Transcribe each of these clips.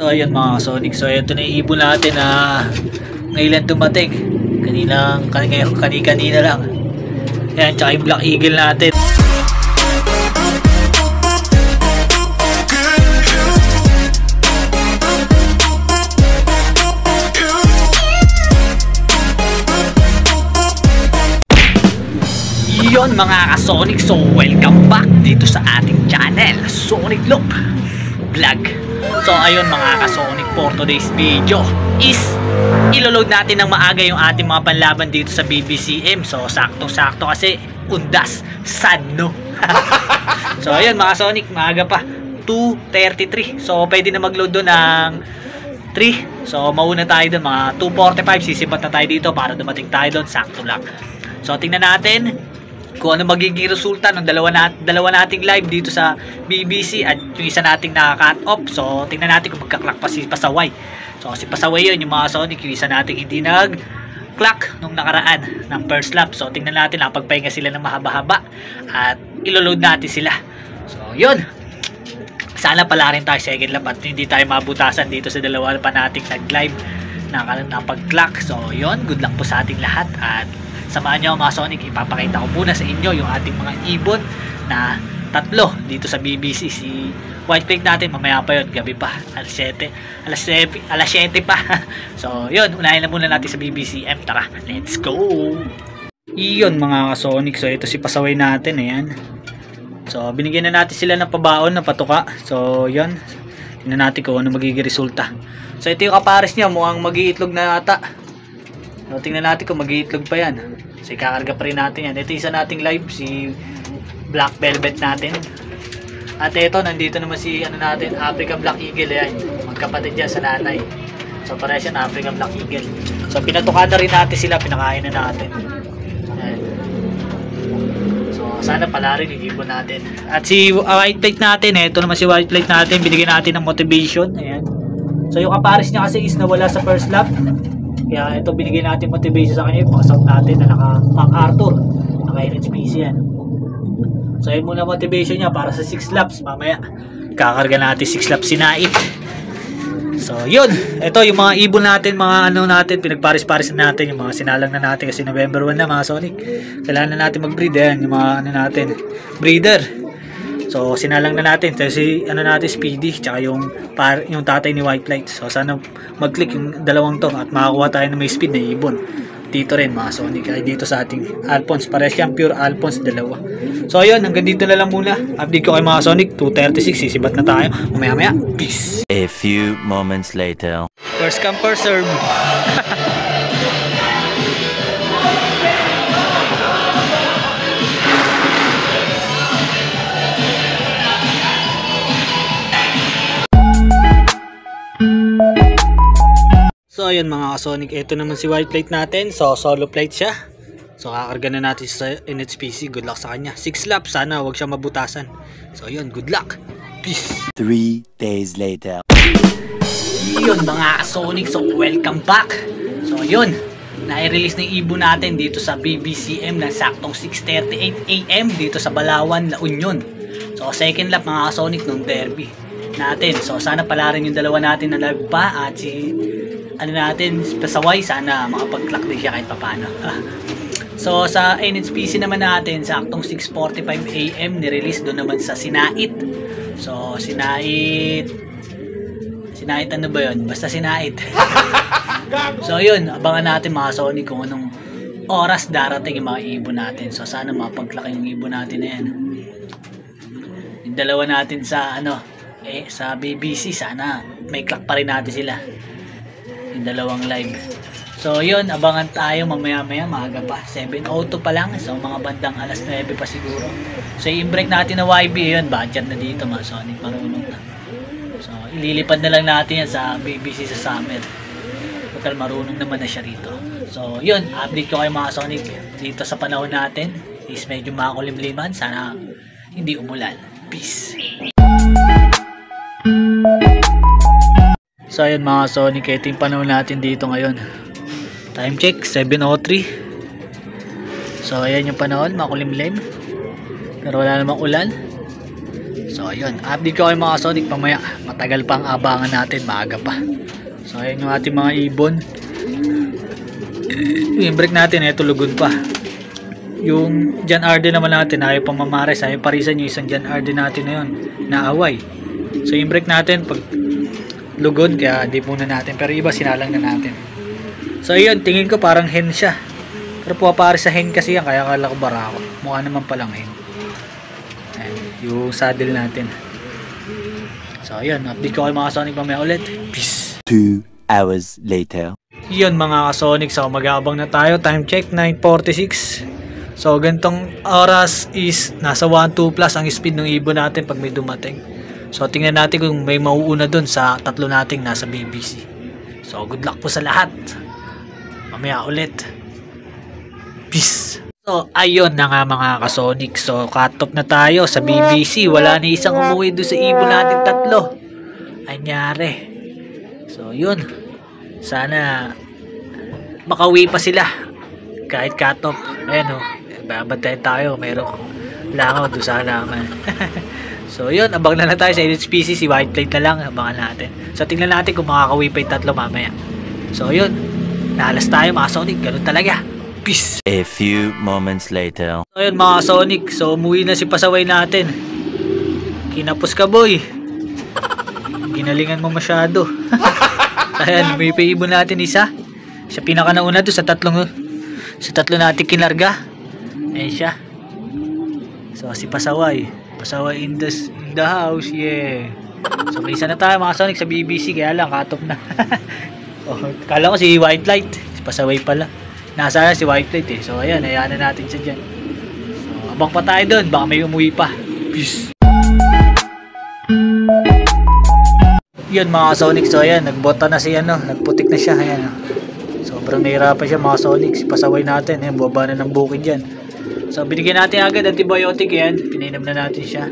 So ayun mga Sonic, so ito na yung ibon natin na ngayon dumating. Kanina lang. Ayan, tsaka yung Black Eagle natin. Yun mga ka-Sonic, so welcome back dito sa ating channel, Sonic Loop Vlog. So ayun mga ka-Sonic, for today's video is iloload natin ng maaga yung ating mga panlaban dito sa BBCM. So saktong-sakto kasi undas, sad no? So ayun mga Sonic, maaga pa, 2:33. So pwede na mag-load doon ng 3. So mauna tayo doon, mga 2:45 sisipat na tayo dito para dumating tayo doon, sakto lang. So tingnan natin kung ano magiging resulta ng dalawa nating live dito sa BBC at yung isa nating naka-cut off. So tingnan natin kung magka-clock pa si Pasaway. So si Pasaway yun, yung mga Sonic, yung isa nating hindi nag-clock nung nakaraan ng first lap. So tingnan natin, napagpahinga sila ng mahaba-haba at iloload natin sila. So yun, sana pala rin tayo second lap at hindi tayo mabutasan dito sa dalawa pa nating nag-live na pag-clock. So yun, good luck po sa ating lahat at samahan nyo mga Sonic. Ipapakita ko muna sa inyo yung ating mga ibon na tatlo dito sa BBC. Si White Plate natin mamaya pa yun, gabi pa, alas 7 pa. So yun, unahin na muna natin sa BBCM. Tara, let's go. Iyon mga Sonic, so ito si Pasaway natin, ayan. So binigyan na natin sila ng pabaon na patuka. So yun, tingnan natin kung ano magiging resulta. So ito yung kapares niya, mukhang mag-iitlog na ata. So, tingnan natin kung mag-iitlog pa yan. So, ikakarga pa rin natin yan. Ito isa nating live, si Black Velvet natin. At ito, nandito naman si natin, African Black Eagle. Yan, magkapatid yan sa nanay. So, pareha siya na African Black Eagle. So, pinatukan na rin natin sila, pinakain na natin. Ayan. So, sana pala rin yung ibon natin. At si White Plate natin, ito naman si White Plate natin, binigyan natin ng motivation. Ayan. So, yung kapares niya kasi is nawala sa first lap. Kaya ito, binigay natin motivation sa kanya, yung mga sound natin na naka-MacArthur, naka-NHPC yan. So yun muna motivation niya para sa 6 laps. Mamaya kakarga natin 6 laps si Nait. So yun, ito yung mga ibon natin, mga natin, pinagparis-paris na natin, yung mga sinalang na natin kasi November 1 na mga Sonic. Kailangan na natin mag-breed, yan, yung mga natin, breeder. So sinalang na natin kasi natin Speedy tsaka yung tatay ni White Light. So sana mag-click yung dalawang to at makakuha tayo ng may speed na ibon dito rin mga Sonic, ay dito sa ating Alphonse. Pares siyang pure Alphonse, dalawa. So ayun, hanggang dito na lang muna. Update ko kay mga Sonic. 2:36 sisibat na tayo mamaya. Peace. A few moments later. First come first serve. So ayun mga Sonic, ito naman si White Plate natin. So solo plate siya. So kakarga na natin sa NHPC. Good luck sa kanya. 6 laps, sana wag siya mabutasan. So ayun, good luck. Peace. 3 days later. Yun mga Sonic, so welcome back. So yun, na-release na yung ibon natin dito sa BBCM na saktong 6:38 AM dito sa Balawan, La Union. So second lap mga Sonic nung derby natin. So sana pala rin yung dalawa natin na live pa at si natin, Pasaway, sana makapag-clock din siya kahit papano. So sa NHPC naman natin, saktong 6:45 AM nirelease doon naman sa Sinait. So Sinait ano ba yun? Basta Sinait. So yun, abangan natin mga Sonic kung anong oras darating yung mga ibon natin. So sana makapag-clock yung ibon natin na yan. Yung dalawa natin sa sa BBC, sana may clock pa rin natin sila, yung dalawang live. So yun, abangan tayo mamaya maaga pa, 7:02 pa lang. So mga bandang alas 9 pa siguro. So i-break natin na YB, yun, budget na dito mga Sonic, marunong na. So ililipad na lang natin yan sa BBC sa summer. Total marunong naman na siya rito. So yun, update ko kayo mga Sonic dito sa panahon natin. Is medyo makakulimliman, sana hindi umulan. Peace. So ayun mga Sonic, ito yung panahon natin dito ngayon. Time check, 7:03. So ayan yung panahon, makulimlim. Pero wala namang ulan. So So ayun, update ko kayo mga Sonic mamaya. Matagal pang abangan natin, maaga pa. So ayun yung ating mga ibon. Yung break natin, tulugon pa. Yung Jan Arden naman natin, ayaw pang mamares, ayaw parisan yung isang Jan Arden natin na yun, naaway. So yung break natin, pag lugon, kaya di muna natin. Pero iba, sinalang na natin. So ayun, tingin ko parang hen siya. Pero pumapares sa hen kasi yan, kaya akala ko barako. Mukha naman palang hen. Ayan, yung saddle natin. So ayun, update ko kayo mga Sonic mamaya ulit. Peace. 2 hours later. Yun mga Sonic, so mag-aabang na tayo. Time check, 9:46. So gantong oras is nasa 1-2 plus ang speed ng ibon natin pag may dumating. So tingnan natin kung may mauuna dun sa tatlo nating nasa BBC. So good luck po sa lahat. Mamaya ulit. Peace. So ayun na nga mga Sonic. So cut off na tayo sa BBC. Wala na isang umuwi doon sa ibon natin tatlo. Anyari. So yun. Sana makauwi pa sila. Kahit cut off. Ayan o. Babantayan tayo. Merong langaw doon sa halaman. So yun. Abang na tayo sa NHPC. Si White Plate na lang. Abangan natin. So tingnan natin kung makakauwi pa yung tatlo mamaya. So yun. Nalas tayo mga Sonic. Ganun talaga. Peace. A few moments later. So yun mga Sonic. So umuwi na si pasaway natin. Kinapos ka boy. Ginalingan mo masyado. Ayan. May paibon natin isa. Siya pinaka nauna doon sa tatlo natin kinarga. Ayan siya. So si pasaway. Pasaway in the house. Yeah. So may isa na tayo mga Sonic sa BBC. Kaya lang katop na. Oh, kala ko si White Light. Si pasaway pala. Nasa si White Light eh. So ayan. Hayaan na natin siya dyan. So abang pa tayo doon. Baka may umuwi pa. Peace. Yun mga Sonic. So ayan. Nagbota na si nagputik na siya. Ayan. Sobrang nahirapan siya mga Sonic. Si pasaway natin. Ayan. Buwaba na ng bukid dyan. So binigyan natin agad antibiotic. Ayan. Pinainom na natin siya.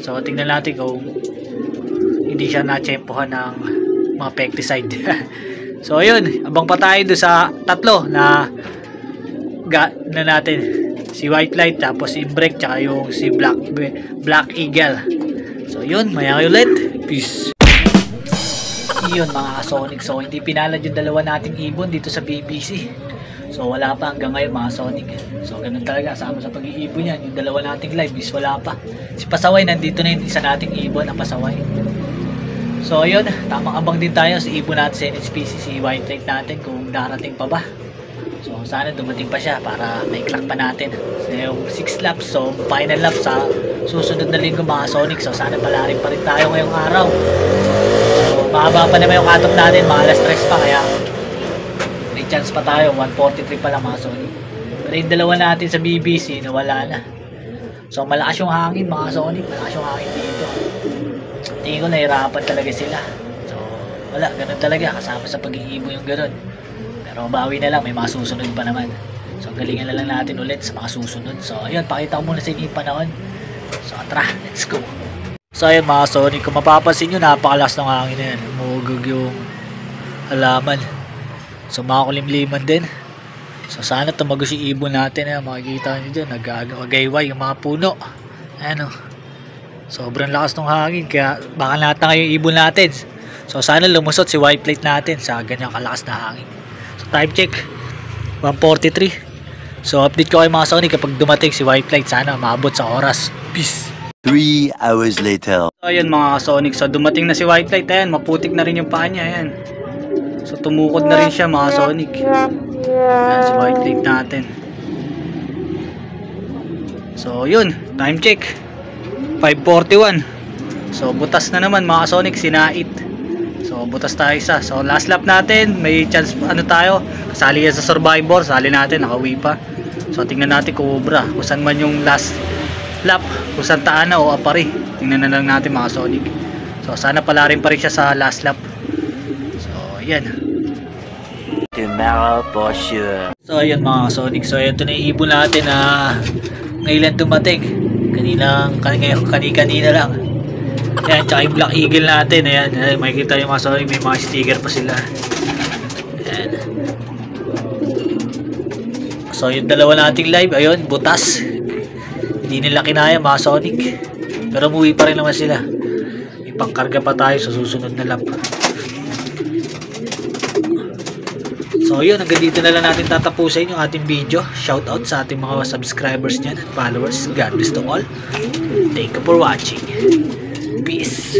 So tingnan natin kung hindi siya na-tsempohan ng mga pesticide. So ayun. Abang pa tayo doon sa tatlo na natin. Si White Light. Tapos si Break. Tsaka yung si Black Eagle. So yun. Maya ulit. Peace. Yun mga Sonic. So hindi pinalad yung dalawa nating ibon dito sa BBC. So wala pa hanggang ngayon mga Sonic. So ganun talaga. Sama sa pag-iibon yan. Yung dalawa nating live is wala pa. Si pasaway nandito na yung isa nating ibon ang pasaway. So ayun. Tamang abang din tayo sa ibon natin sa NHPC. Si White Light natin kung darating pa ba. So sana dumating pa siya para may clock pa natin. So yung 6 laps. So final lap sa susunod na linggo mga Sonic. So sana palarin pa rin tayo ngayong araw. So mahaba pa naman yung cut-off natin. Mga alas 3 pa kaya may chance pa tayo. 143 pa lang mga Sonic. Pero yung dalawa natin sa BBC nawala na. So malakas yung hangin mga Sonic. Malakas yung hangin dito. Tingin ko nahirapan talaga sila. So wala. Ganun talaga. Kasama sa pag-iibon yung ganun. Pero bawi na lang. May mga susunod pa naman. So galingan na lang natin ulit sa mga susunod. So ayun. Pakita ko muna sa inyo yung panahon. So tara. Let's go. So ayun mga Sonic. Kung mapapansin nyo napakalakas ng hangin na yan. Umugog yung halaman. So makakulimliman din. So sana tumagos yung ibon natin. Makikita nyo dyan. Nag-agayway yung mga puno. Ano. Sobrang lakas ng hangin. Kaya baka natanga yung ibon natin. So sana lumusot si White Plate natin sa ganyang kalakas na hangin. So time check. 1:43. So update ko kayo mga Sonic kapag dumating si White Plate. Sana maabot sa oras. Peace. 3 hours later. So ayan mga Sonic. So dumating na si White Light. Ayan. Maputik na rin yung paa niya. Ayan. So tumukod na rin siya mga Sonic. Ayan si White Light natin. So yun. Time check. 5:41. So butas na naman mga Sonic. Sinait. So butas tayo isa. So last lap natin. May chance tayo. Kasali yan sa Survivor. Sali natin. Nakauwi pa. So tingnan natin kung ubra. Kung saan man yung last lap, kung saan taana o apari. Tingnan na lang natin mga Sonic. So sana pala rin pa rin siya sa last lap. So yan. Tomorrow for sure. So ayan mga Sonic. So ito na yung ibon natin na ngayon dumating. Kanina lang. Ayan, tsaka yung Black Eagle natin. Ayan, makikita yung mga Sonic. May mga sticker pa sila. Ayan. So yung dalawa nating live. Ayun, butas. Hindi nila kinaya mga Sonic. Pero umuwi pa rin naman sila. May pangkarga pa tayo sa susunod na lap. So yun, hanggang dito na lang natin tatapusin yung ating video. Shoutout sa ating mga subscribers dyan at followers. God bless to all. Thank you for watching. Peace.